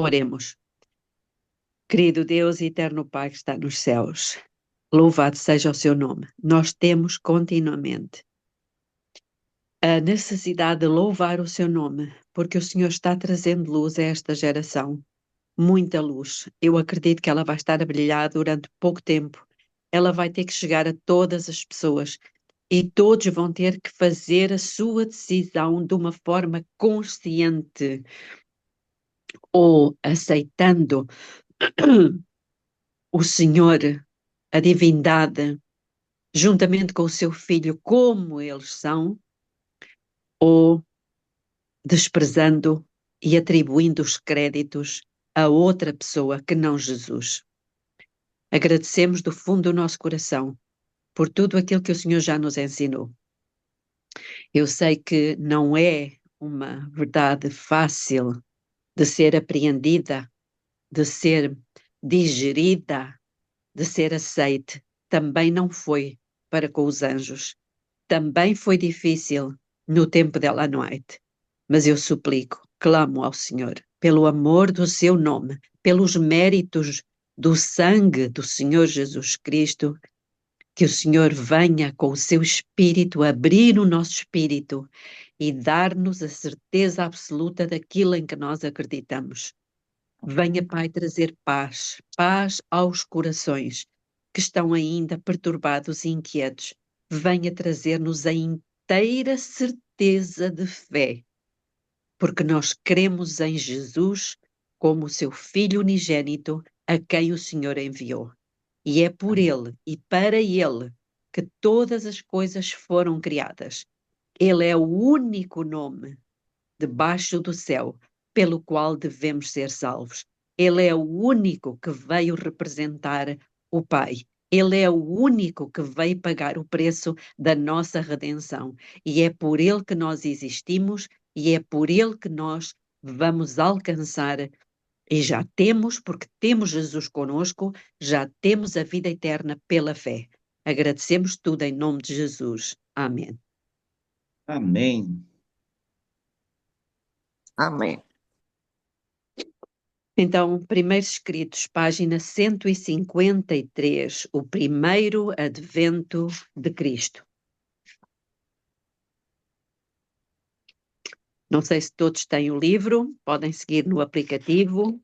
Oremos. Querido Deus e eterno Pai que está nos céus, louvado seja o seu nome. Nós temos continuamente a necessidade de louvar o seu nome, porque o Senhor está trazendo luz a esta geração. Muita luz. Eu acredito que ela vai estar a brilhar durante pouco tempo. Ela vai ter que chegar a todas as pessoas e todos vão ter que fazer a sua decisão de uma forma consciente ou aceitando o Senhor, a divindade, juntamente com o seu filho, como eles são, ou desprezando e atribuindo os créditos a outra pessoa que não Jesus. Agradecemos do fundo do nosso coração por tudo aquilo que o Senhor já nos ensinou. Eu sei que não é uma verdade fácil de ser apreendida, de ser digerida, de ser aceite. Também não foi para com os anjos. Também foi difícil no tempo dela à noite. Mas eu suplico, clamo ao Senhor, pelo amor do seu nome, pelos méritos do sangue do Senhor Jesus Cristo, que o Senhor venha com o seu Espírito abrir o nosso espírito e dar-nos a certeza absoluta daquilo em que nós acreditamos. Venha, Pai, trazer paz, paz aos corações que estão ainda perturbados e inquietos. Venha trazer-nos a inteira certeza de fé, porque nós cremos em Jesus como o seu Filho unigênito, a quem o Senhor enviou. E é por ele e para ele que todas as coisas foram criadas. Ele é o único nome debaixo do céu pelo qual devemos ser salvos. Ele é o único que veio representar o Pai. Ele é o único que veio pagar o preço da nossa redenção. E é por ele que nós existimos e é por ele que nós vamos alcançar. E já temos, porque temos Jesus conosco, já temos a vida eterna pela fé. Agradecemos tudo em nome de Jesus. Amém. Amém. Amém. Então, Primeiros Escritos, página 153, o primeiro advento de Cristo. Não sei se todos têm o livro, podem seguir no aplicativo.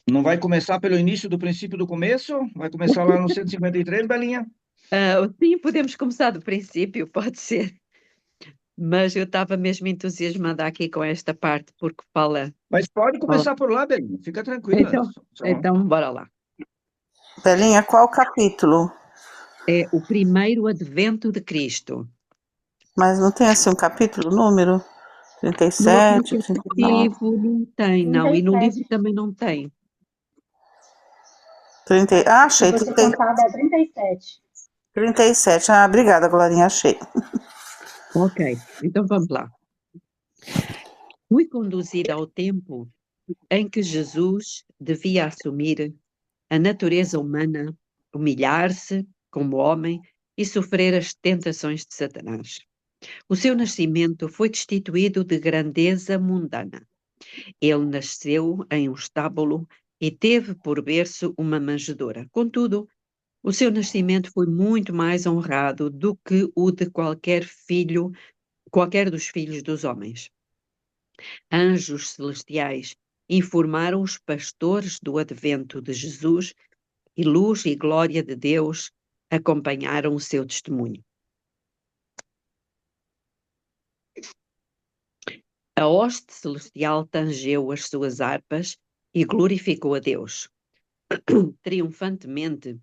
Não vai começar pelo início do princípio do começo? Vai começar lá no 153, Belinha? Sim, podemos começar do princípio, pode ser. Mas eu estava mesmo entusiasmada aqui com esta parte, porque fala... Mas pode começar por lá, Belinha. Fica tranquila. Então, bora lá. Belinha, qual capítulo? É o primeiro advento de Cristo. Mas não tem assim um capítulo, número? No 37, 39, aplicativo não tem, não. E no livro também não tem. 30... Ah, achei. Se você contar, dá 37. 37. Ah, obrigada, Glorinha, achei. Ok, então vamos lá. Fui conduzida ao tempo em que Jesus devia assumir a natureza humana, humilhar-se como homem e sofrer as tentações de Satanás. O seu nascimento foi destituído de grandeza mundana. Ele nasceu em um estábulo e teve por berço uma manjedoura. Contudo, o seu nascimento foi muito mais honrado do que o de qualquer dos filhos dos homens. Anjos celestiais informaram os pastores do advento de Jesus e luz e glória de Deus acompanharam o seu testemunho. A hoste celestial tangeu as suas harpas e glorificou a Deus. Triunfantemente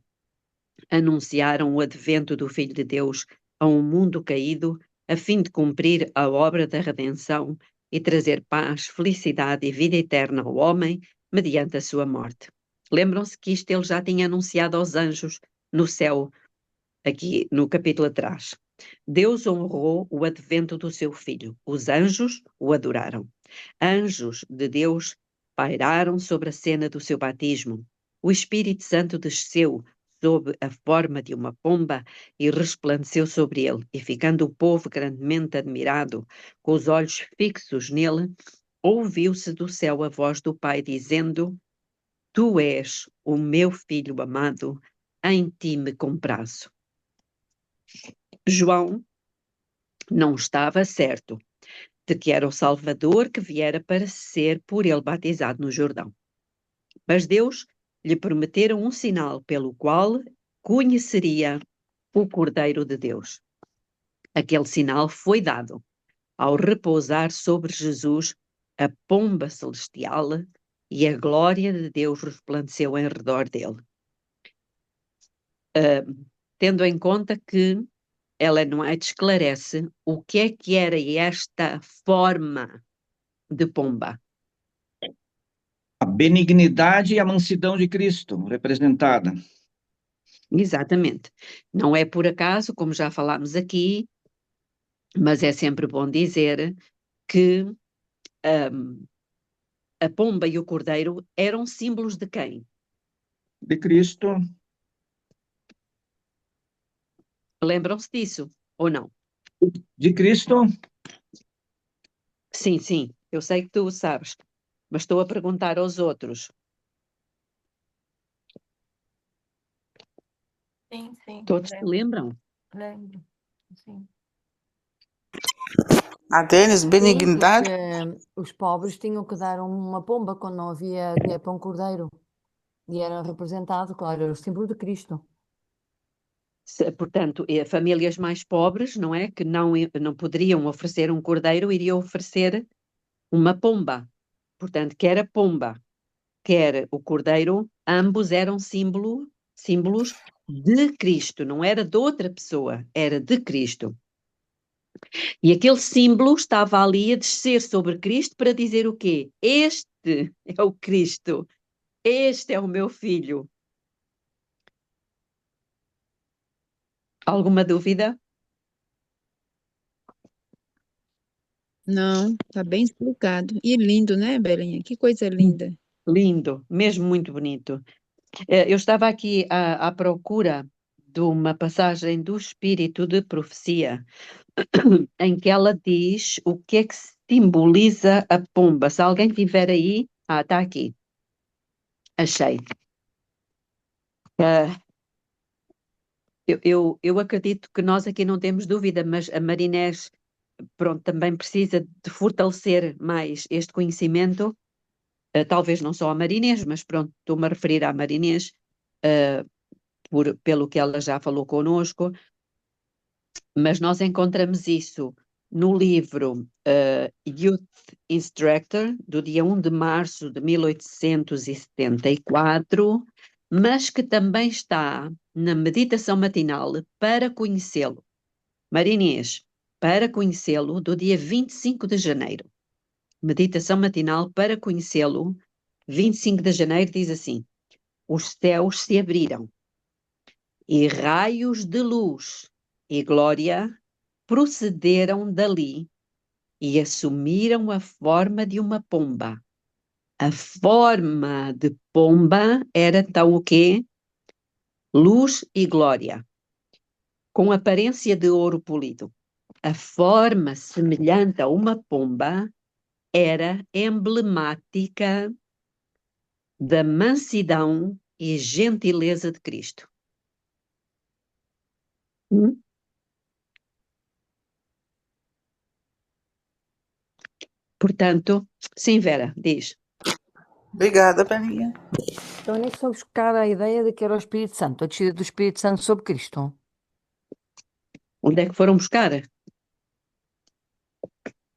anunciaram o advento do Filho de Deus a um mundo caído, a fim de cumprir a obra da redenção e trazer paz, felicidade e vida eterna ao homem mediante a sua morte. Lembram-se que isto ele já tinha anunciado aos anjos no céu, aqui no capítulo atrás. Deus honrou o advento do seu filho. Os anjos o adoraram. Anjos de Deus pairaram sobre a cena do seu batismo. O Espírito Santo desceu sob a forma de uma pomba e resplandeceu sobre ele, e ficando o povo grandemente admirado, com os olhos fixos nele, ouviu-se do céu a voz do Pai dizendo: Tu és o meu filho amado, em ti me comprazo. João não estava certo de que era o Salvador que viera para ser por ele batizado no Jordão. Mas Deus lhe prometera um sinal pelo qual conheceria o Cordeiro de Deus. Aquele sinal foi dado ao repousar sobre Jesus a pomba celestial e a glória de Deus resplandeceu em redor dele. Tendo em conta que Ellen White esclarece o que era esta forma de pomba. A benignidade e a mansidão de Cristo, representada. Exatamente. Não é por acaso, como já falámos aqui, mas é sempre bom dizer que a pomba e o cordeiro eram símbolos de quem? De Cristo, Lembram-se disso ou não? de Cristo, Sim, sim, eu sei que tu sabes, mas estou a perguntar aos outros. Sim, Todos se lembram? lembro, sim. A Denis, Sim, benignidade. porque os pobres tinham que dar uma pomba quando não havia dinheiro para um cordeiro. E era representado, claro, era o símbolo de Cristo. Portanto, famílias mais pobres, não é? Que não poderiam oferecer um cordeiro, iriam oferecer uma pomba. Portanto, quer a pomba, quer o cordeiro, ambos eram símbolos de Cristo, não era de outra pessoa, era de Cristo. E aquele símbolo estava ali a descer sobre Cristo para dizer o quê? Este é o Cristo, este é o meu filho. Alguma dúvida? Não, tá bem explicado. E lindo, né, Belinha? Que coisa linda. Lindo, mesmo muito bonito. Eu estava aqui à procura de uma passagem do Espírito de Profecia, em que ela diz o que é que simboliza a pomba. Se alguém tiver aí, está aqui. Achei. Eu acredito que nós aqui não temos dúvida, mas a Marinés, pronto, também precisa de fortalecer mais este conhecimento, talvez não só a Marinés, mas pronto, estou-me a referir à Marinés, pelo que ela já falou connosco, mas nós encontramos isso no livro Youth Instructor, do dia 1 de março de 1874, mas que também está na meditação matinal para conhecê-lo. Marinês, para conhecê-lo, do dia 25 de janeiro. Meditação matinal para conhecê-lo, 25 de janeiro, diz assim: os céus se abriram e raios de luz e glória procederam dali e assumiram a forma de uma pomba. A forma de pomba era então o quê? Luz e glória, com aparência de ouro polido. A forma semelhante a uma pomba era emblemática da mansidão e gentileza de Cristo. Portanto, sim, Vera, diz. Obrigada, Belinha. Então, nem foi buscar a ideia de que era o Espírito Santo, a descida do Espírito Santo sobre Cristo. Onde é que foram buscar?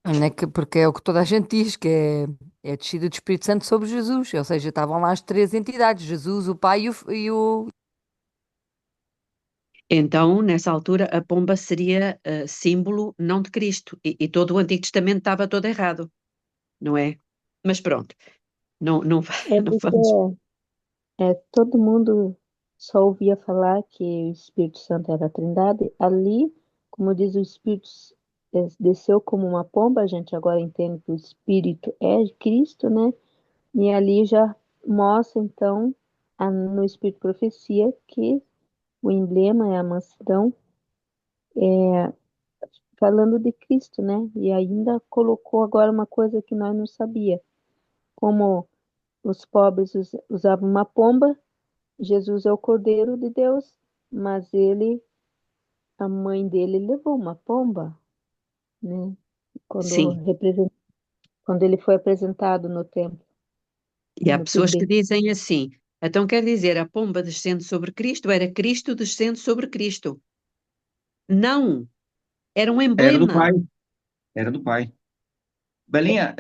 Não é que, porque é o que toda a gente diz, que é a descida do Espírito Santo sobre Jesus. Ou seja, estavam lá as três entidades, Jesus, o Pai e o. Então, nessa altura, a pomba seria símbolo não de Cristo, e todo o Antigo Testamento estava todo errado, não é? Mas pronto, não, É não vamos. porque todo mundo só ouvia falar que o Espírito Santo era a Trindade. Ali, como diz o Espírito, desceu como uma pomba, a gente agora entende que o Espírito é Cristo, né? E ali já mostra, então, no Espírito de Profecia, que o emblema é a mansidão. falando de Cristo, né? E ainda colocou agora uma coisa que nós não sabia. Como os pobres usavam uma pomba, Jesus é o Cordeiro de Deus, mas a mãe dele levou uma pomba, né? Quando, Sim. quando ele foi apresentado no templo, E há como pessoas que bebê. dizem assim, então quer dizer, a pomba descendo sobre Cristo era Cristo descendo sobre Cristo. Não, era um Era do emblema. pai, era do pai. Belinha,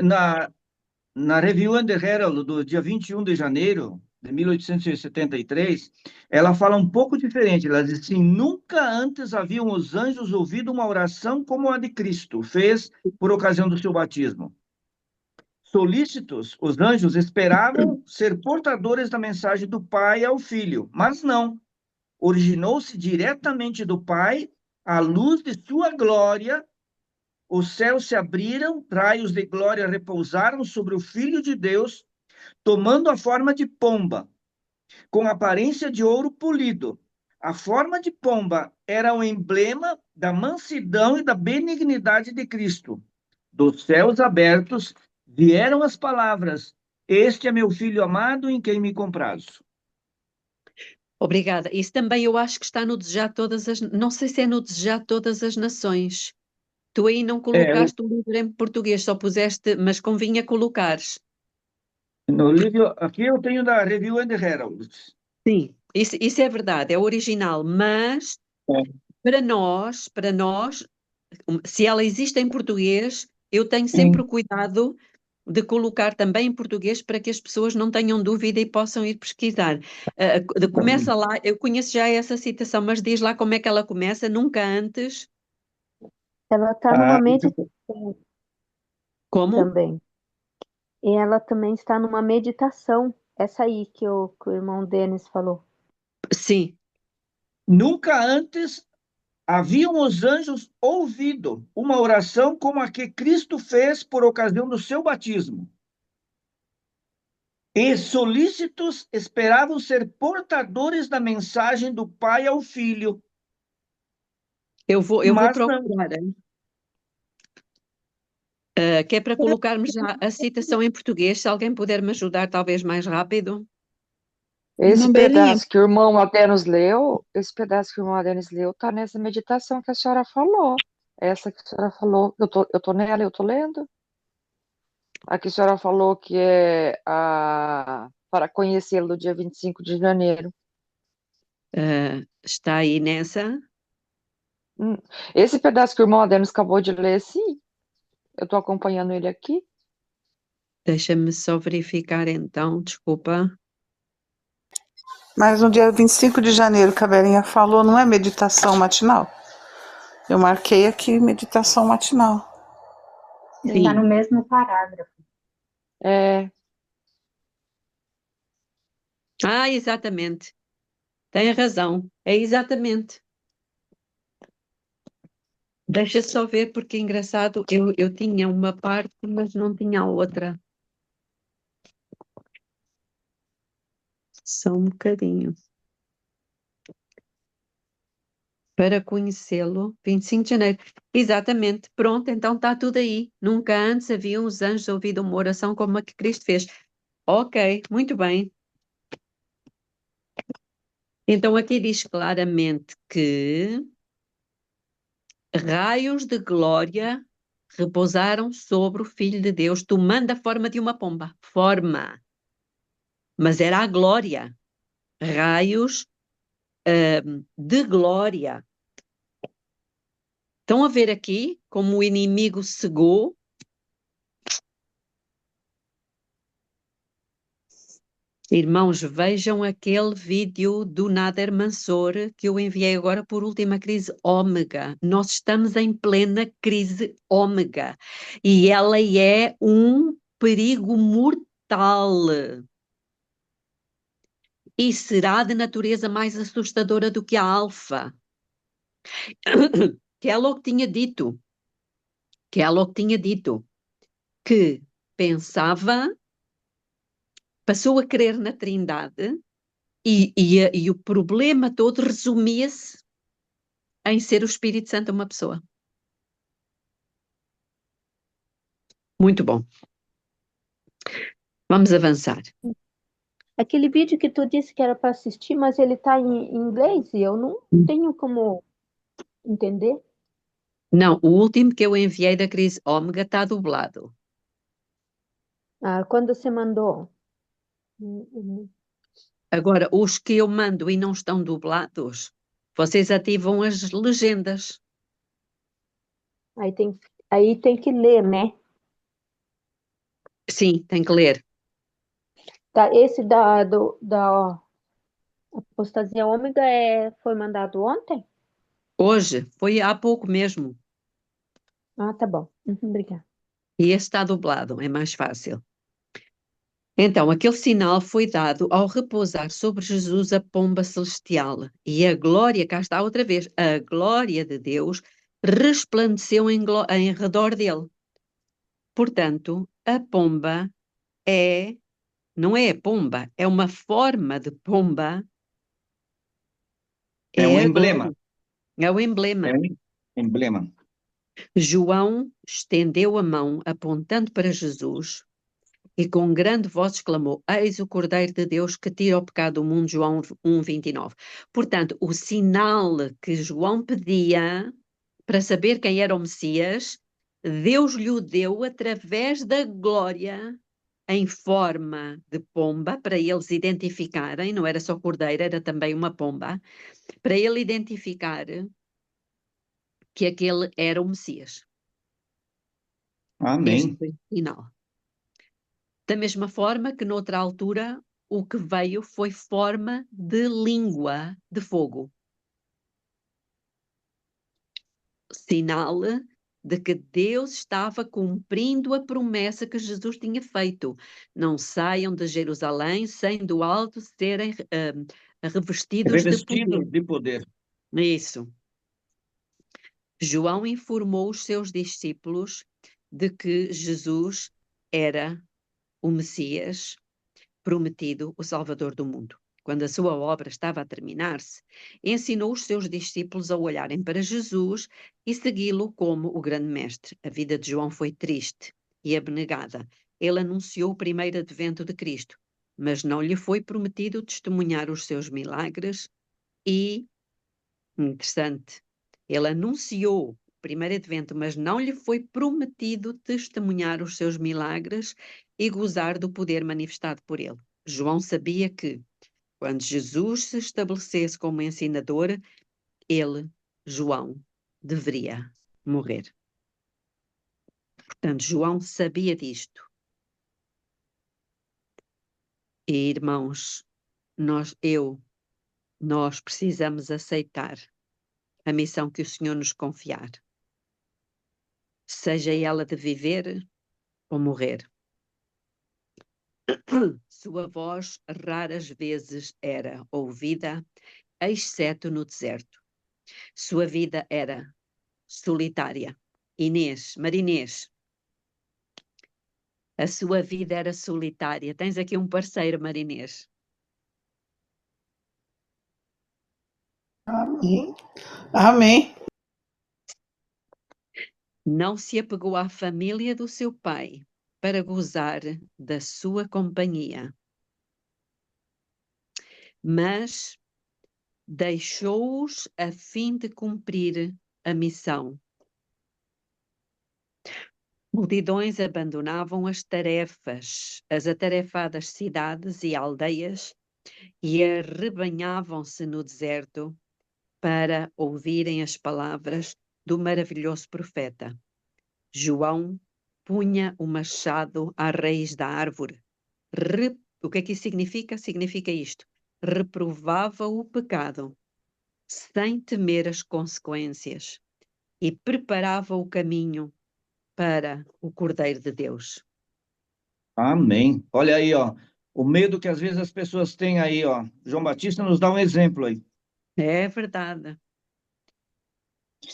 na Review and the Herald do dia 21 de janeiro de 1873, ela fala um pouco diferente. Ela diz assim: nunca antes haviam os anjos ouvido uma oração como a de Cristo fez por ocasião do seu batismo. Solícitos, os anjos esperavam ser portadores da mensagem do Pai ao Filho, mas não. Originou-se diretamente do Pai, à luz de sua glória. Os céus se abriram, raios de glória repousaram sobre o Filho de Deus, tomando a forma de pomba, com aparência de ouro polido. A forma de pomba era o emblema da mansidão e da benignidade de Cristo. Dos céus abertos vieram as palavras: Este é meu filho amado em quem me comprazo. Obrigada. Isso também eu acho que está no Desejar Todas as... Não sei se é no Desejar Todas as Nações. Tu aí não É, colocaste o livro em português, só puseste, mas convinha colocares. no livro, aqui eu tenho da Review and the Herald. Sim. Isso é verdade, é o original, mas para nós, se ela existe em português, eu tenho sempre o cuidado de colocar também em português para que as pessoas não tenham dúvida e possam ir pesquisar. Começa lá, eu conheço já essa citação, mas diz lá como é que ela começa, nunca antes. Ela está numa Ah, meditação Como? também. E ela também está numa meditação. Essa aí que o irmão Denis falou. Sim, nunca antes haviam os anjos ouvido uma oração como a que Cristo fez por ocasião do seu batismo. E solícitos esperavam ser portadores da mensagem do Pai ao Filho, eu vou mas não. procurar, hein? Que é para colocarmos já a citação em português, se alguém puder me ajudar, talvez mais rápido. Esse Irmã Belinha, pedaço que o irmão Adenos leu, esse pedaço que o irmão Adenos leu, tá nessa meditação que a senhora falou. Essa que a senhora falou, eu tô nela, eu tô lendo. A que a senhora falou que é para conhecê-lo do dia 25 de janeiro. Está aí nessa. Esse pedaço que o irmão Adenos acabou de ler, sim. Eu tô acompanhando ele aqui. Deixa-me só verificar então, desculpa. Mas no dia 25 de janeiro, que a Belinha falou, não é meditação matinal? Eu marquei aqui meditação matinal. Está no Sim, mesmo parágrafo. É, exatamente. Tem razão. É exatamente. Deixa só ver, porque é engraçado, eu tinha uma parte, mas não tinha a outra. Só um bocadinho. Para conhecê-lo, 25 de janeiro. Exatamente. Pronto, então está tudo aí. Nunca antes haviam os anjos ouvido uma oração como a que Cristo fez. Ok, muito bem. Então aqui diz claramente que raios de glória repousaram sobre o Filho de Deus, tomando a forma de uma pomba. Forma. Mas era a glória. Raios de glória. Estão a ver aqui como o inimigo cegou? Irmãos, vejam aquele vídeo do Nader Mansour que eu enviei agora por última crise ômega. Nós estamos em plena crise ômega e ela é um perigo mortal. E será de natureza mais assustadora do que a alfa. Que é logo tinha dito, que pensava, passou a crer na Trindade e o problema todo resumia-se em ser o Espírito Santo uma pessoa. Muito bom. Vamos avançar. Aquele vídeo que tu disse que era para assistir, mas ele tá em inglês e eu não tenho como entender. Não, o último que eu enviei da Cris Ômega está dublado. Ah, quando você mandou? Agora, os que eu mando e não estão dublados, vocês ativam as legendas. Aí tem que ler, né? Sim, tem que ler. Tá, esse da Apostasia Ômega foi mandado ontem? Hoje, foi há pouco mesmo. Ah, tá bom. Obrigada. E esse está dublado, é mais fácil. Então, aquele sinal foi dado ao repousar sobre Jesus a pomba celestial. E a glória, cá está outra vez, a glória de Deus resplandeceu em redor dele. Portanto, a pomba não é a pomba, é uma forma de pomba, É um é a emblema. glória, é o emblema. É um emblema. João estendeu a mão apontando para Jesus e com grande voz exclamou: Eis o Cordeiro de Deus que tira o pecado do mundo, João 1:29. Portanto, o sinal que João pedia para saber quem era o Messias, Deus lhe o deu através da glória em forma de pomba, para eles identificarem, não era só cordeiro, era também uma pomba, para ele identificar que aquele era o Messias. Este Amém. foi o sinal. Da mesma forma que noutra altura o que veio foi forma de língua de fogo. Sinal de que Deus estava cumprindo a promessa que Jesus tinha feito. Não saiam de Jerusalém sem do alto serem revestidos de Revestidos poder. de poder. Isso. João informou os seus discípulos de que Jesus era o Messias prometido, o Salvador do mundo. Quando a sua obra estava a terminar-se, ensinou os seus discípulos a olharem para Jesus e segui-lo como o grande mestre. A vida de João foi triste e abnegada. Ele anunciou o primeiro advento de Cristo, mas não lhe foi prometido testemunhar os seus milagres e, interessante, ele anunciou o primeiro advento, mas não lhe foi prometido testemunhar os seus milagres e gozar do poder manifestado por ele. João sabia que, quando Jesus se estabelecesse como ensinador, ele, João, deveria morrer. Portanto, João sabia disto. E, irmãos, nós precisamos aceitar a missão que o Senhor nos confiar, seja ela de viver ou morrer. Sua voz raras vezes era ouvida, exceto no deserto. Sua vida era solitária. Marinês, a sua vida era solitária. Tens aqui um parceiro, Marinês. Amém. Amém. Não se apegou à família do seu pai para gozar da sua companhia, mas deixou-os a fim de cumprir a missão. Multidões abandonavam as tarefas, as atarefadas cidades e aldeias e arrebanhavam-se no deserto para ouvirem as palavras do maravilhoso profeta. João punha o machado à raiz da árvore. O que é que isso significa? Significa isto: reprovava o pecado sem temer as consequências e preparava o caminho para o Cordeiro de Deus. Amém. Olha aí, ó. O medo que às vezes as pessoas têm aí, ó. João Batista nos dá um exemplo aí. É verdade.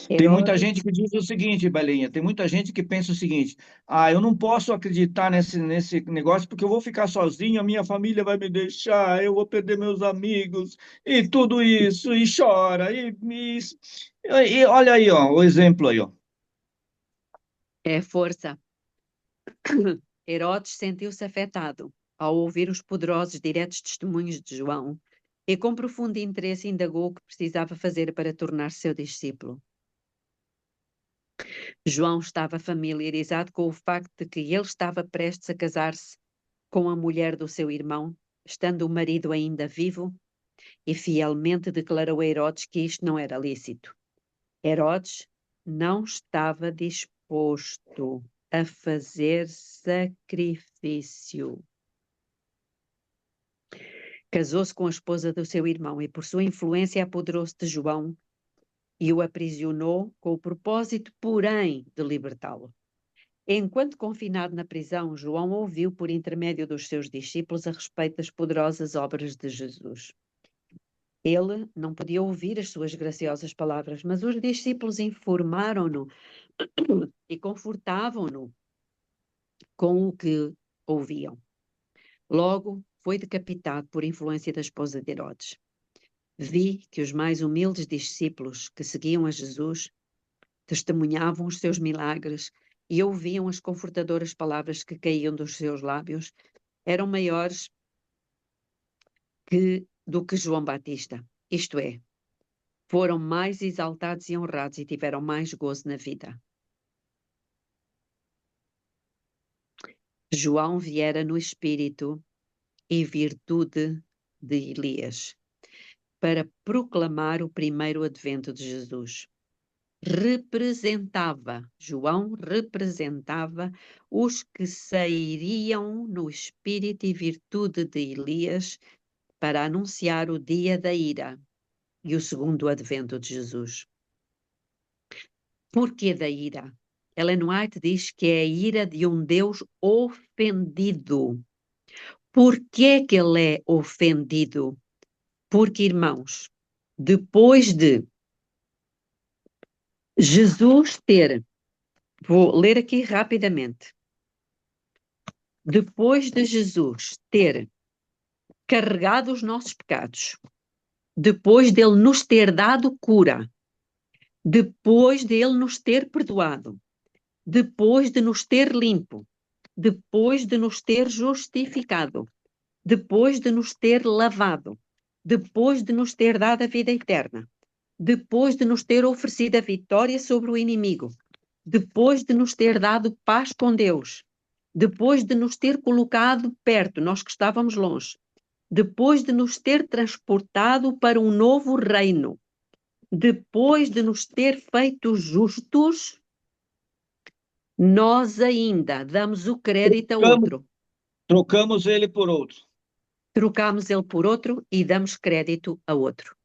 Tem muita Herodes, gente que diz o seguinte, Belinha, tem muita gente que pensa o seguinte: ah, eu não posso acreditar nesse negócio porque eu vou ficar sozinho, a minha família vai me deixar, eu vou perder meus amigos, e tudo isso, e chora, e olha aí, ó, o exemplo aí, ó. é força. Herodes sentiu-se afetado ao ouvir os poderosos diretos testemunhos de João e com profundo interesse indagou o que precisava fazer para tornar-se seu discípulo. João estava familiarizado com o facto de que ele estava prestes a casar-se com a mulher do seu irmão, estando o marido ainda vivo, e fielmente declarou a Herodes que isto não era lícito. Herodes não estava disposto a fazer sacrifício. Casou-se com a esposa do seu irmão e, por sua influência, apoderou-se de João e o aprisionou com o propósito, porém, de libertá-lo. Enquanto confinado na prisão, João ouviu, por intermédio dos seus discípulos, a respeito das poderosas obras de Jesus. Ele não podia ouvir as suas graciosas palavras, mas os discípulos informaram-no e confortavam-no com o que ouviam. Logo, foi decapitado por influência da esposa de Herodes. Vi que os mais humildes discípulos que seguiam a Jesus testemunhavam os seus milagres e ouviam as confortadoras palavras que caíam dos seus lábios, eram maiores do que João Batista. Isto é, foram mais exaltados e honrados e tiveram mais gozo na vida. João viera no espírito e virtude de Elias, para proclamar o primeiro advento de Jesus. João representava os que sairiam no espírito e virtude de Elias para anunciar o dia da ira e o segundo advento de Jesus. Por que da ira? Ellen White diz que é a ira de um Deus ofendido. Por que ele é ofendido? Porque, irmãos, depois de Jesus ter, vou ler aqui rapidamente, depois de Jesus ter carregado os nossos pecados, depois dele nos ter dado cura, depois dele nos ter perdoado, depois de nos ter limpo, depois de nos ter justificado, depois de nos ter lavado, depois de nos ter dado a vida eterna, depois de nos ter oferecido a vitória sobre o inimigo, depois de nos ter dado paz com Deus, depois de nos ter colocado perto, nós que estávamos longe, depois de nos ter transportado para um novo reino, depois de nos ter feito justos, nós ainda damos o crédito a outro. Trocamos ele por outro. Trocamos ele por outro e damos crédito a outro.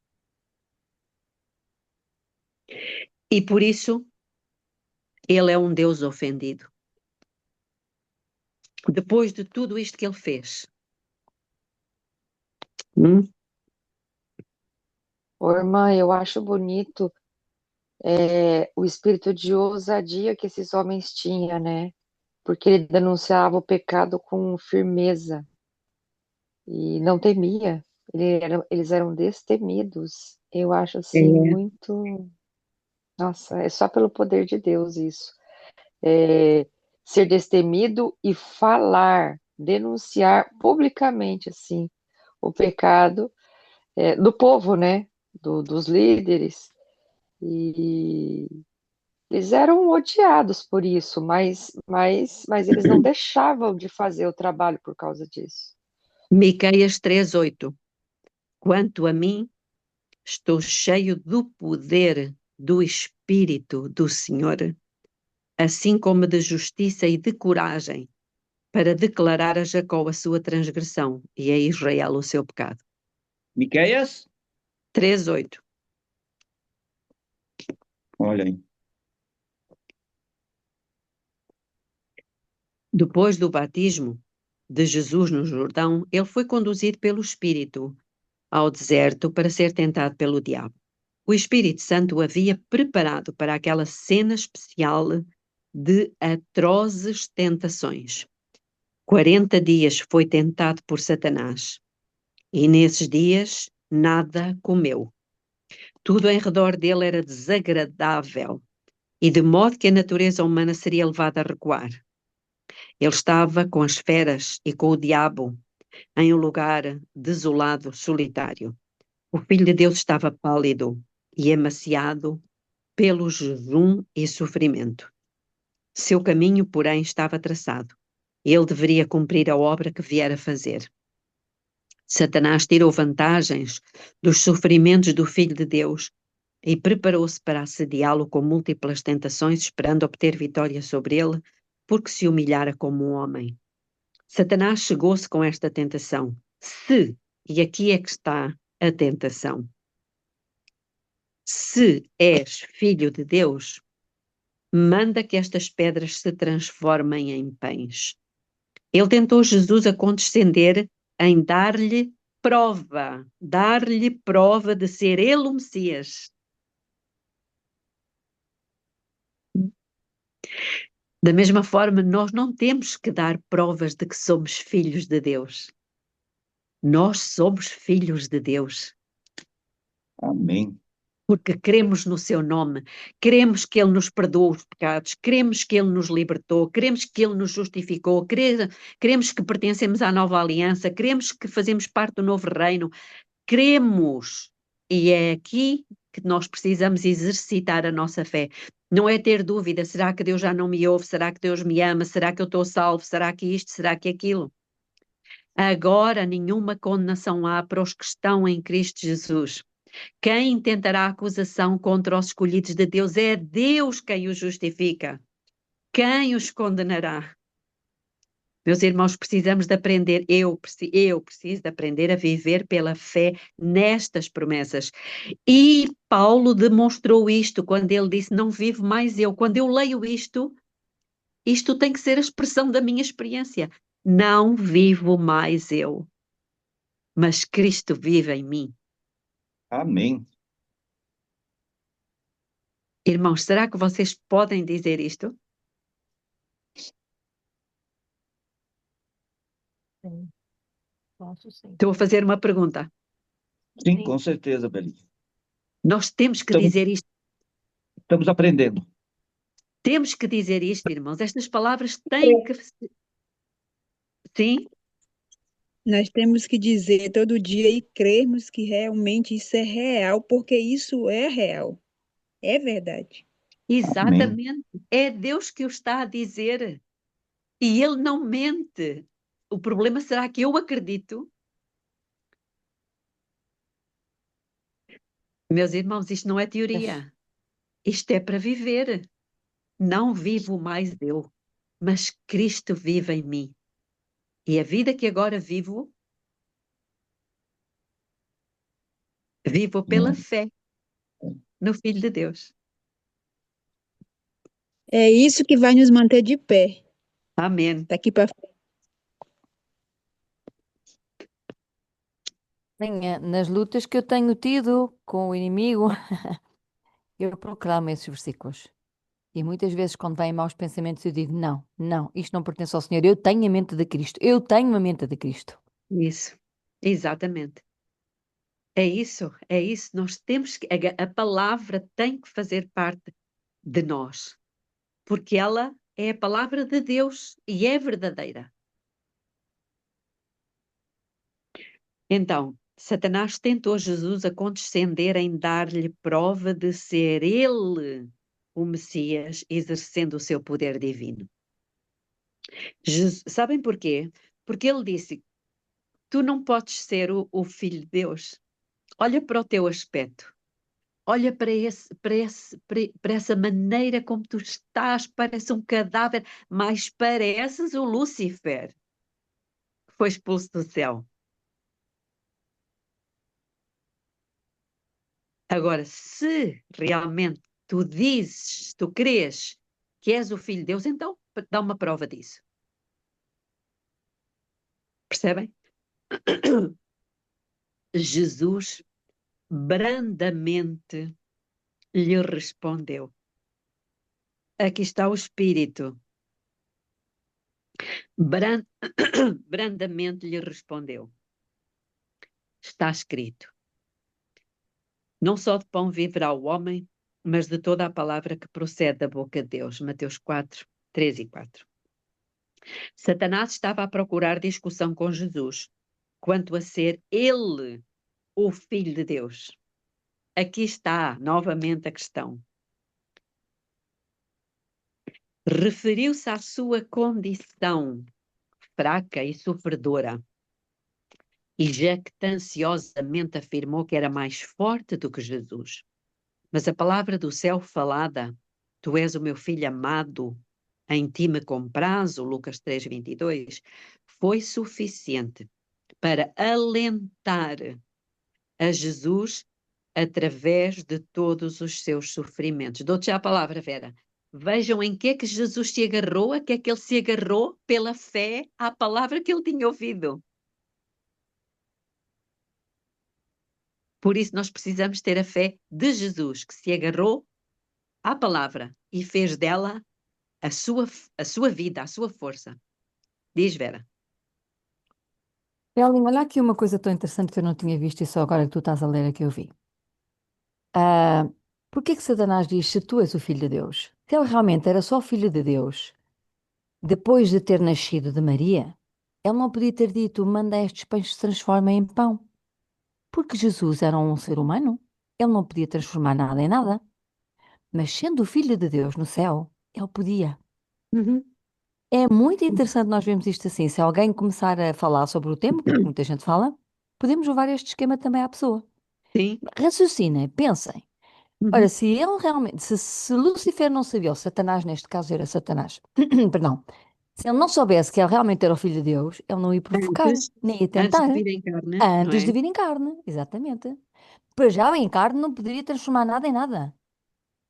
E por isso, ele é um Deus ofendido. Depois de tudo isto que ele fez. Ô, irmã, eu acho bonito o espírito de ousadia que esses homens tinham, né? Porque ele denunciava o pecado com firmeza e não temia. Eles eram destemidos. Eu acho assim muito. Nossa, é só pelo poder de Deus isso. Ser destemido e falar, denunciar publicamente assim o pecado do povo, né? Dos líderes. E eles eram odiados por isso, mas eles não deixavam de fazer o trabalho por causa disso. Miqueias 3:8. Quanto a mim, estou cheio do poder do Espírito do Senhor, assim como de justiça e de coragem, para declarar a Jacó a sua transgressão e a Israel o seu pecado. Miqueias? 3:8. Olha aí. Depois do batismo de Jesus no Jordão, ele foi conduzido pelo Espírito ao deserto para ser tentado pelo diabo. O Espírito Santo o havia preparado para aquela cena especial de atrozes tentações. 40 dias foi tentado por Satanás e nesses dias nada comeu. Tudo em redor dele era desagradável e de modo que a natureza humana seria levada a recuar. Ele estava com as feras e com o diabo em um lugar desolado, solitário. O Filho de Deus estava pálido e emaciado pelo jejum e sofrimento. Seu caminho, porém, estava traçado. Ele deveria cumprir a obra que viera fazer. Satanás tirou vantagens dos sofrimentos do Filho de Deus e preparou-se para assediá-lo com múltiplas tentações, esperando obter vitória sobre ele, porque se humilhara como um homem. Satanás chegou-se com esta tentação. Se, e aqui é que está a tentação, se és filho de Deus, manda que estas pedras se transformem em pães. Ele tentou Jesus a condescender em dar-lhe prova de ser ele o Messias. Da mesma forma, nós não temos que dar provas de que somos filhos de Deus. Nós somos filhos de Deus. Amém. Porque cremos no seu nome, queremos que ele nos perdoe os pecados, queremos que ele nos libertou, queremos que ele nos justificou, queremos que pertencemos à nova aliança, queremos que fazemos parte do novo reino, queremos. E é aqui que nós precisamos exercitar a nossa fé. Não é ter dúvida, será que Deus já não me ouve? Será que Deus me ama? Será que eu estou salvo? Será que isto? Será que aquilo? Agora nenhuma condenação há para os que estão em Cristo Jesus. Quem intentará acusação contra os escolhidos de Deus? É Deus quem os justifica. Quem os condenará? Meus irmãos, precisamos de aprender, eu preciso de aprender a viver pela fé nestas promessas. E Paulo demonstrou isto quando ele disse, não vivo mais eu. Quando eu leio isto tem que ser a expressão da minha experiência. Não vivo mais eu, mas Cristo vive em mim. Amém. Irmãos, será que vocês podem dizer isto? Sim. Posso sim. Estou a fazer uma pergunta. Sim, Sim. com certeza, Belinha. Nós temos que Estamos, dizer isto. estamos aprendendo. Temos que dizer isto, irmãos. Estas palavras têm que... Sim? Nós temos que dizer todo dia e crermos que realmente isso é real, porque isso é real. É verdade. Amém. Exatamente. É Deus que o está a dizer. E Ele não mente. O problema será que eu acredito? Meus irmãos, isto não é teoria. Isto é para viver. Não vivo mais eu, mas Cristo vive em mim. E a vida que agora vivo pela fé no Filho de Deus. É isso que vai nos manter de pé Amém. daqui para frente. Nas lutas que eu tenho tido com o inimigo, eu proclamo esses versículos. E muitas vezes, quando vêm maus pensamentos, eu digo: não, não, isto não pertence ao Senhor. Eu tenho a mente de Cristo. Eu tenho a mente de Cristo. Isso. Exatamente. É isso, é isso. Nós temos que, a palavra tem que fazer parte de nós, porque ela é a palavra de Deus e é verdadeira. Então, Satanás tentou Jesus a condescender em dar-lhe prova de ser ele o Messias, exercendo o seu poder divino. Sabem porquê? Porque ele disse: tu não podes ser o filho de Deus. Olha para o teu aspecto. Olha para essa maneira como tu estás, parece um cadáver, mas pareces o Lúcifer, que foi expulso do céu. Agora, se realmente tu dizes, tu crês que és o Filho de Deus, então dá uma prova disso. Percebem? Jesus brandamente lhe respondeu. Aqui está o Espírito. Brandamente lhe respondeu. Está escrito: não só de pão viverá o homem, mas de toda a palavra que procede da boca de Deus. Mateus 4, 3 e 4. Satanás estava a procurar discussão com Jesus quanto a ser ele o Filho de Deus. Aqui está novamente a questão. Referiu-se à sua condição fraca e sofredora e jactanciosamente afirmou que era mais forte do que Jesus. Mas a palavra do céu falada, tu és o meu filho amado, em ti me comprazo, Lucas 3:22, foi suficiente para alentar a Jesus através de todos os seus sofrimentos. Dou-te já a palavra, Vera. Vejam em que é que Jesus se agarrou, a que é que ele se agarrou pela fé à palavra que ele tinha ouvido. Por isso nós precisamos ter a fé de Jesus, que se agarrou à palavra e fez dela a sua vida, a sua força. Diz, Vera. Elinho, olha aqui uma coisa tão interessante que eu não tinha visto e só agora que tu estás a ler é que eu vi. Ah, Porquê que Satanás diz se tu és o filho de Deus? Se ele realmente era só o filho de Deus, depois de ter nascido de Maria, ele não podia ter dito, manda estes pães se transformem em pão. Porque Jesus era um ser humano, ele não podia transformar nada em nada. Mas sendo o filho de Deus no céu, ele podia. É muito interessante nós vermos isto assim. Se alguém começar a falar sobre o tema, porque muita gente fala, podemos levar este esquema também à pessoa. Sim. Raciocinem, pensem. Ora, se ele realmente, se Lúcifer não sabia, ou Satanás, neste caso era Satanás, perdão, se ele não soubesse que ele realmente era o filho de Deus, ele não ia provocar, nem ia Antes tentar, de vir em carne, não antes é? de vir em carne, exatamente. Para já em carne não poderia transformar nada em nada,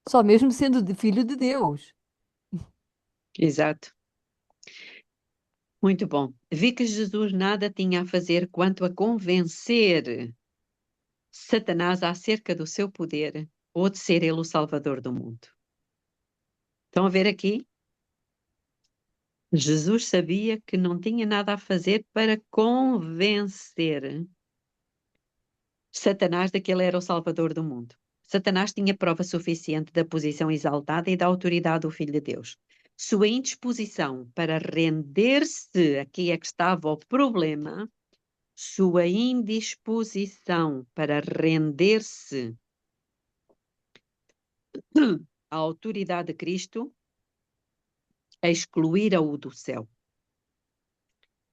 só mesmo sendo de filho de Deus. Exato. Muito bom. Vi que Jesus nada tinha a fazer quanto a convencer Satanás acerca do seu poder ou de ser ele o salvador do mundo. Estão a ver aqui? Jesus sabia que não tinha nada a fazer para convencer Satanás de que ele era o salvador do mundo. Satanás tinha prova suficiente da posição exaltada e da autoridade do Filho de Deus. Sua indisposição para render-se, aqui é que estava o problema, sua indisposição para render-se à autoridade de Cristo, excluíra-o do céu.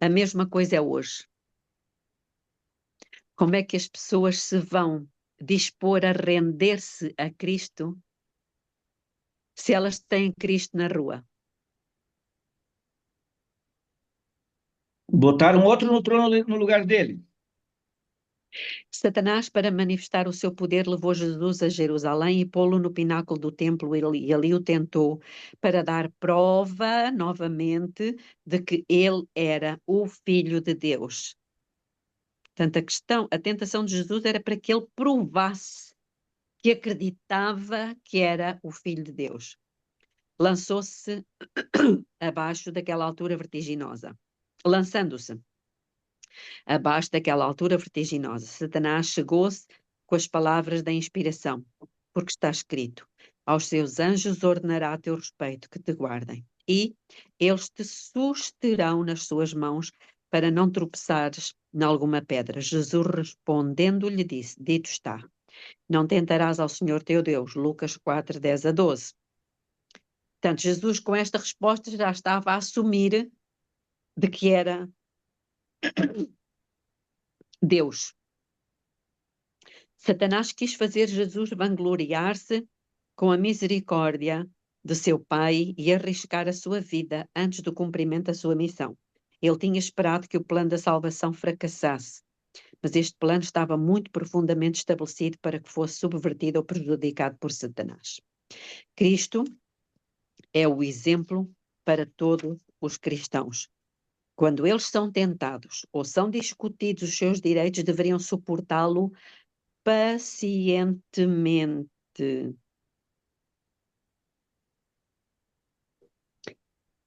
A mesma coisa é hoje. Como é que as pessoas se vão dispor a render-se a Cristo se elas têm Cristo na rua? Botaram outro no trono no lugar dele. Satanás, para manifestar o seu poder, levou Jesus a Jerusalém e pô-lo no pináculo do templo e ali o tentou para dar prova, novamente, de que ele era o Filho de Deus. Portanto, a tentação de Jesus era para que ele provasse que acreditava que era o Filho de Deus. Lançou-se abaixo daquela altura vertiginosa. Lançando-se abaixo daquela altura vertiginosa, Satanás chegou-se com as palavras da inspiração, porque está escrito: aos seus anjos ordenará a teu respeito que te guardem, e eles te susterão nas suas mãos para não tropeçares em alguma pedra. Jesus respondendo-lhe disse: dito está, não tentarás ao Senhor teu Deus. Lucas 4:10-12. Portanto, Jesus com esta resposta já estava a assumir de que era Deus. Satanás quis fazer Jesus vangloriar-se com a misericórdia de seu Pai e arriscar a sua vida antes do cumprimento da sua missão. Ele tinha esperado que o plano da salvação fracassasse, mas este plano estava muito profundamente estabelecido para que fosse subvertido ou prejudicado por Satanás. Cristo é o exemplo para todos os cristãos. Quando eles são tentados ou são discutidos os seus direitos, deveriam suportá-lo pacientemente.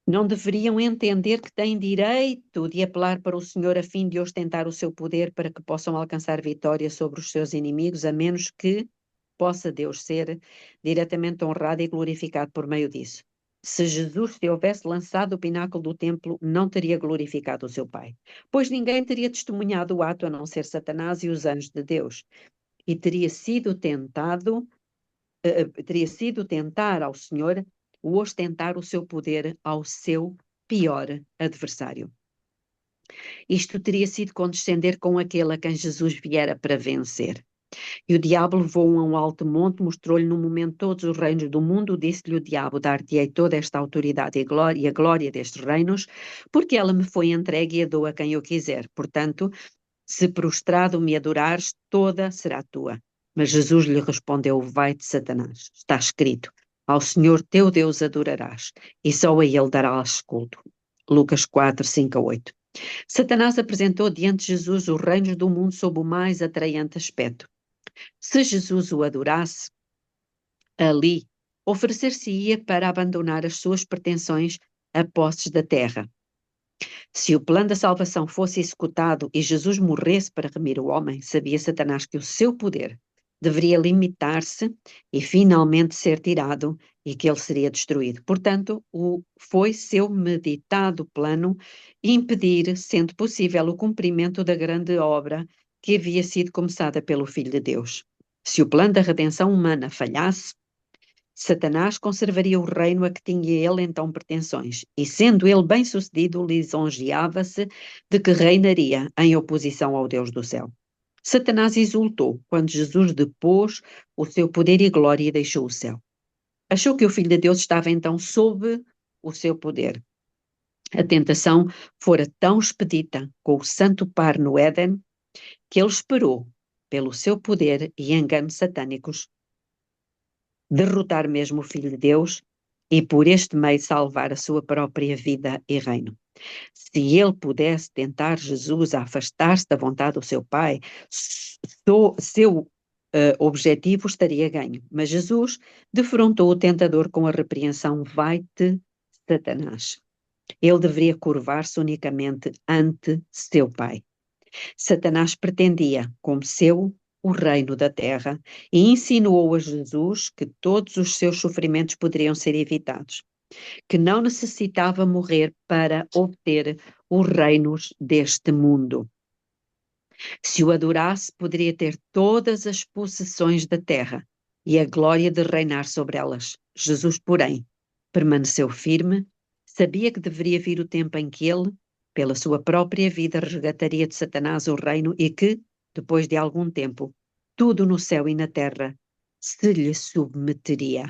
Não deveriam entender que têm direito de apelar para o Senhor a fim de ostentar o seu poder para que possam alcançar vitória sobre os seus inimigos, a menos que possa Deus ser diretamente honrado e glorificado por meio disso. Se Jesus se houvesse lançado do pináculo do templo, não teria glorificado o seu Pai, pois ninguém teria testemunhado o ato a não ser Satanás e os anjos de Deus, e teria sido tentar ao Senhor o ostentar o seu poder ao seu pior adversário. Isto teria sido condescender com aquele a quem Jesus viera para vencer. E o diabo levou-o a um alto monte, mostrou-lhe no momento todos os reinos do mundo, disse-lhe o diabo, dar-te-ei toda esta autoridade e a glória destes reinos, porque ela me foi entregue e a dou a quem eu quiser. Portanto, se prostrado me adorares, toda será tua. Mas Jesus lhe respondeu, vai-te, Satanás, está escrito, ao Senhor teu Deus adorarás, e só a ele darás culto. Lucas 4, 5 a 8. Satanás apresentou diante de Jesus os reinos do mundo sob o mais atraente aspecto. Se Jesus o adorasse, ali oferecer-se-ia para abandonar as suas pretensões a posses da terra. Se o plano da salvação fosse executado e Jesus morresse para remir o homem, sabia Satanás que o seu poder deveria limitar-se e finalmente ser tirado e que ele seria destruído. Portanto, foi seu meditado plano impedir, sendo possível, o cumprimento da grande obra que havia sido começada pelo Filho de Deus. Se o plano da redenção humana falhasse, Satanás conservaria o reino a que tinha ele então pretensões, e sendo ele bem-sucedido, lisonjeava-se de que reinaria em oposição ao Deus do céu. Satanás exultou quando Jesus depôs o seu poder e glória e deixou o céu. Achou que o Filho de Deus estava então sob o seu poder. A tentação fora tão expedita com o santo par no Éden que ele esperou, pelo seu poder e enganos satânicos, derrotar mesmo o Filho de Deus e por este meio salvar a sua própria vida e reino. Se ele pudesse tentar Jesus a afastar-se da vontade do seu Pai, seu objetivo estaria ganho. Mas Jesus defrontou o tentador com a repreensão: vai-te, Satanás. Ele deveria curvar-se unicamente ante seu Pai. Satanás pretendia, como seu, o reino da terra e insinuou a Jesus que todos os seus sofrimentos poderiam ser evitados, que não necessitava morrer para obter os reinos deste mundo. Se o adorasse, poderia ter todas as possessões da terra e a glória de reinar sobre elas. Jesus, porém, permaneceu firme, sabia que deveria vir o tempo em que ele, pela sua própria vida, resgataria de Satanás o reino e que, depois de algum tempo, tudo no céu e na terra se lhe submeteria.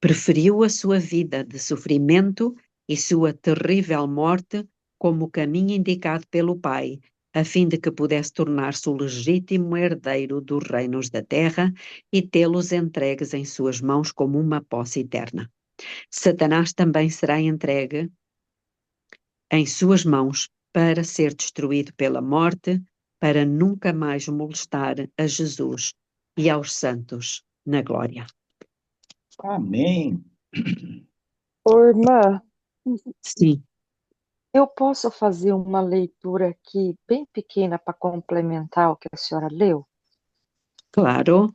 Preferiu a sua vida de sofrimento e sua terrível morte como o caminho indicado pelo Pai, a fim de que pudesse tornar-se o legítimo herdeiro dos reinos da terra e tê-los entregues em suas mãos como uma posse eterna. Satanás também será entregue em suas mãos para ser destruído pela morte, para nunca mais molestar a Jesus e aos santos na glória. Amém. Ô, irmã, Sim, eu posso fazer uma leitura aqui bem pequena para complementar o que a senhora leu? claro.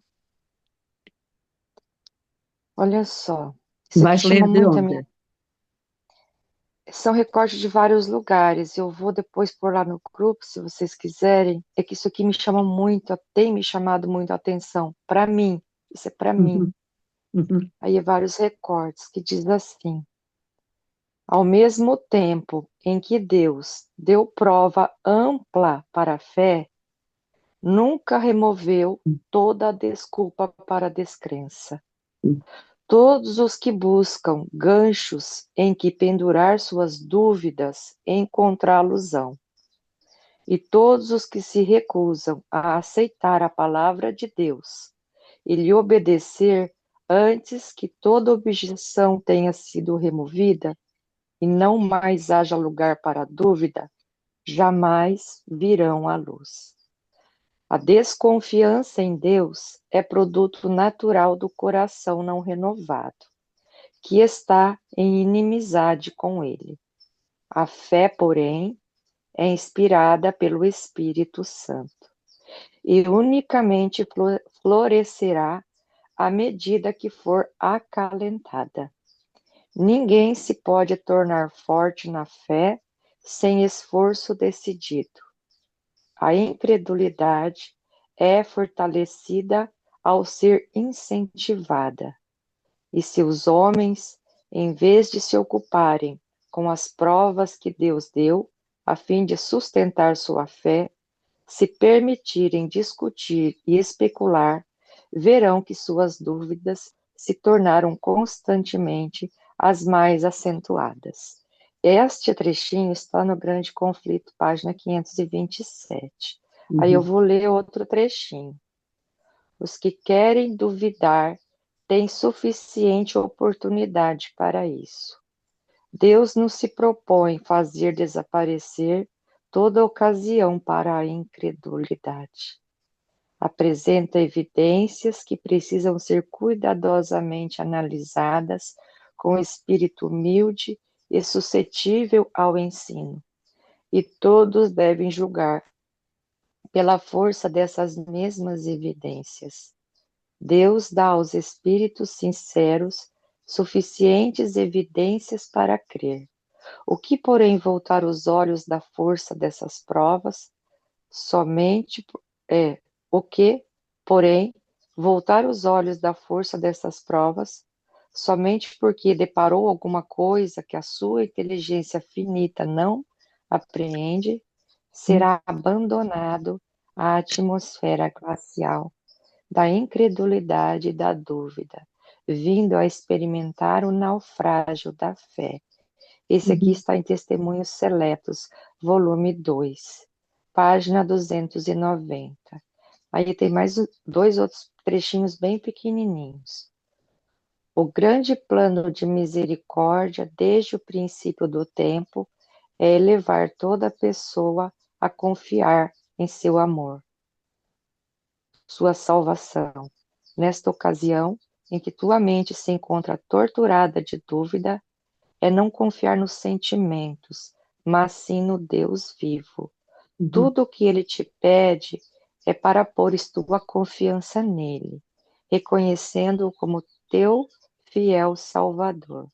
Olha só, isso aqui Vais ler chama de muito a onde? minha. São recortes de vários lugares. Eu vou depois pôr lá no grupo, se vocês quiserem. É que isso aqui me chama muito, tem me chamado muito a atenção. Para mim, isso é para mim. Uhum, uhum, Aí vários recortes que diz assim: ao mesmo tempo em que Deus deu prova ampla para a fé, nunca removeu toda a desculpa para a descrença. uhum. Todos os que buscam ganchos em que pendurar suas dúvidas encontrá-los-ão. E todos os que se recusam a aceitar a palavra de Deus e lhe obedecer antes que toda objeção tenha sido removida e não mais haja lugar para dúvida, jamais virão à luz. A desconfiança em Deus é produto natural do coração não renovado, que está em inimizade com ele. A fé, porém, é inspirada pelo Espírito Santo e unicamente florescerá à medida que for acalentada. Ninguém se pode tornar forte na fé sem esforço decidido. A incredulidade é fortalecida ao ser incentivada. E se os homens, em vez de se ocuparem com as provas que Deus deu, a fim de sustentar sua fé, se permitirem discutir e especular, verão que suas dúvidas se tornaram constantemente as mais acentuadas. Este trechinho está no Grande Conflito, página 527. Aí eu vou ler outro trechinho. Os que querem duvidar têm suficiente oportunidade para isso. Deus não se propõe fazer desaparecer toda ocasião para a incredulidade. Apresenta evidências que precisam ser cuidadosamente analisadas com espírito humilde e suscetível ao ensino. E todos devem julgar pela força dessas mesmas evidências. Deus dá aos espíritos sinceros suficientes evidências para crer. O que, porém, voltar os olhos da força dessas provas, somente o que, porém, voltar os olhos da força dessas provas, somente porque deparou alguma coisa que a sua inteligência finita não apreende, será abandonado à atmosfera glacial da incredulidade e da dúvida, vindo a experimentar o naufrágio da fé. Esse aqui está em Testemunhos Seletos, volume 2, página 290. Aí tem mais dois outros trechinhos bem pequenininhos. O grande plano de misericórdia, desde o princípio do tempo, é elevar toda pessoa a confiar em seu amor, sua salvação. Nesta ocasião, em que tua mente se encontra torturada de dúvida, é não confiar nos sentimentos, mas sim no Deus vivo. Tudo o que ele te pede é para pôres tua confiança nele, reconhecendo-o como teu fiel Salvador,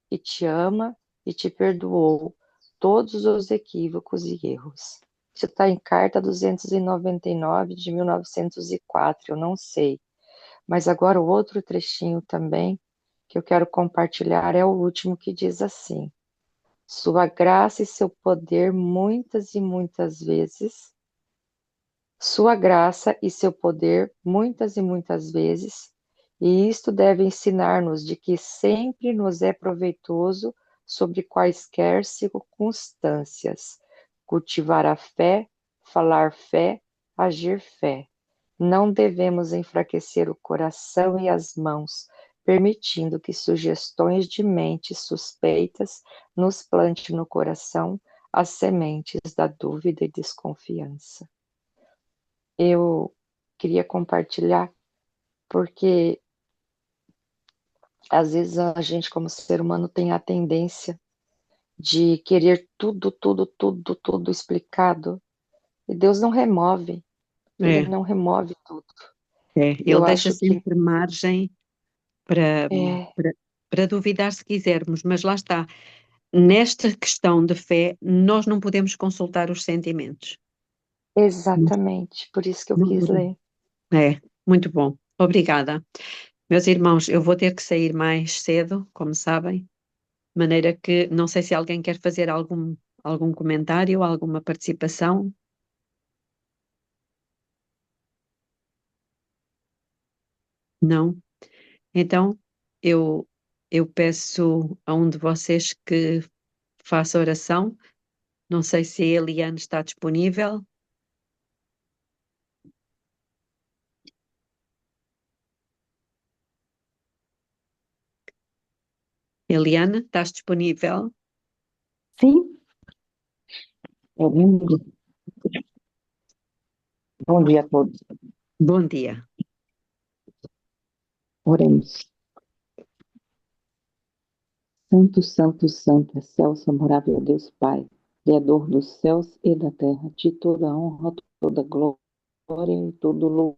que te ama e te perdoou todos os equívocos e erros. Isso está em Carta 299 de 1904, eu não sei. Mas agora o outro trechinho também que eu quero compartilhar é o último, que diz assim: sua graça e seu poder muitas e muitas vezes, sua graça e seu poder muitas e muitas vezes, e isto deve ensinar-nos de que sempre nos é proveitoso, sobre quaisquer circunstâncias, cultivar a fé, falar fé, agir fé. Não devemos enfraquecer o coração e as mãos, permitindo que sugestões de mentes suspeitas nos plante no coração as sementes da dúvida e desconfiança. Eu queria compartilhar porque às vezes a gente, como ser humano, tem a tendência de querer tudo, tudo, tudo, tudo explicado, e Deus não remove, Ele É, não remove tudo. ele Eu deixa acho que sempre margem para, é para, para duvidar se quisermos, mas lá está. Nesta questão de fé, nós não podemos consultar os sentimentos. exatamente por isso que eu Não quis podemos. ler. É, muito bom. Obrigada. Meus irmãos, eu vou ter que sair mais cedo, como sabem, de maneira que não sei se alguém quer fazer algum comentário, alguma participação. Não? Então, eu, eu peço a um de vocês que faça oração. Não sei se a Eliane está disponível. Eliane, estás disponível? Sim, é lindo. Bom dia a todos. Bom dia. Oremos. Santo, santo, santo, excelso, amorável Deus Pai, Criador dos céus e da terra, de toda honra, toda glória e todo louvor.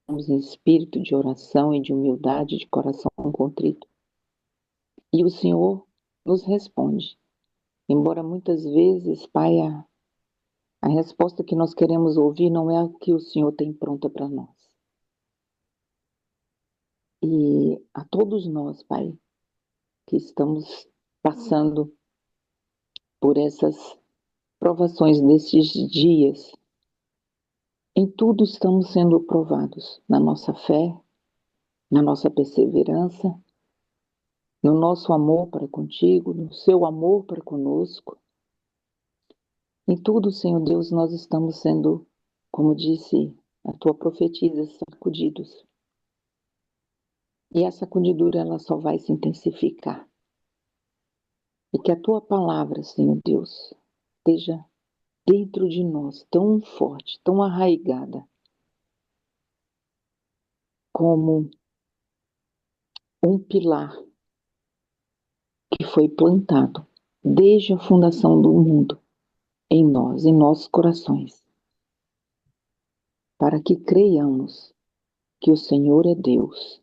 em espírito de oração e de humildade, de coração contrito. E o Senhor nos responde. Embora muitas vezes, Pai, a resposta que nós queremos ouvir não é a que o Senhor tem pronta para nós. E a todos nós, Pai, que estamos passando por essas provações desses dias, em tudo estamos sendo provados, na nossa fé, na nossa perseverança, no nosso amor para contigo, no seu amor para conosco. Em tudo, Senhor Deus, nós estamos sendo, como disse a tua profetisa, sacudidos. E essa sacudidura, ela só vai se intensificar. E que a tua palavra, Senhor Deus, esteja dentro de nós, tão forte, tão arraigada, como um pilar que foi plantado desde a fundação do mundo em nós, em nossos corações, para que creiamos que o Senhor é Deus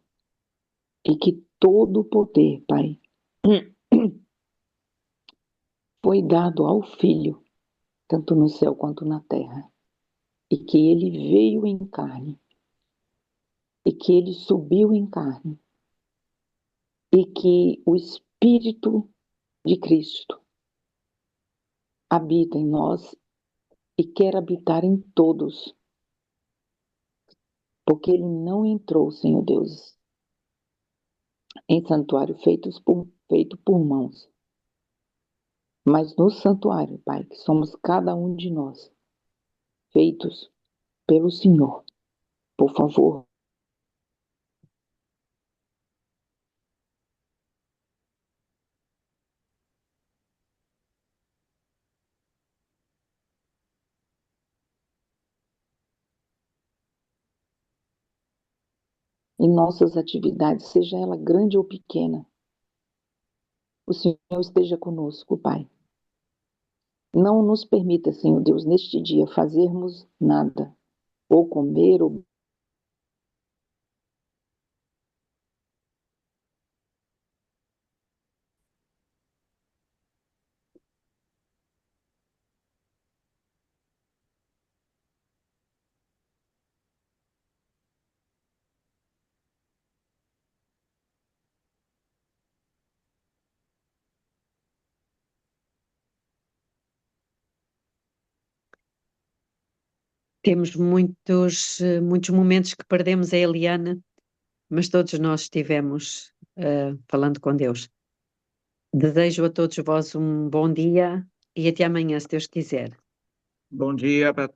e que todo o poder, Pai, foi dado ao Filho, tanto no céu quanto na terra, e que ele veio em carne, e que ele subiu em carne, e que o Espírito de Cristo habita em nós e quer habitar em todos, porque ele não entrou, Senhor Deus, em santuário feito por mãos, mas no santuário, Pai, que somos cada um de nós, feitos pelo Senhor. Por favor, em nossas atividades, seja ela grande ou pequena, o Senhor esteja conosco, Pai. Não nos permita, Senhor Deus, neste dia fazermos nada, ou comer, ou Temos muitos momentos que perdemos a Eliana, mas todos nós estivemos falando com Deus. Desejo a todos vós um bom dia e até amanhã, se Deus quiser. Bom dia para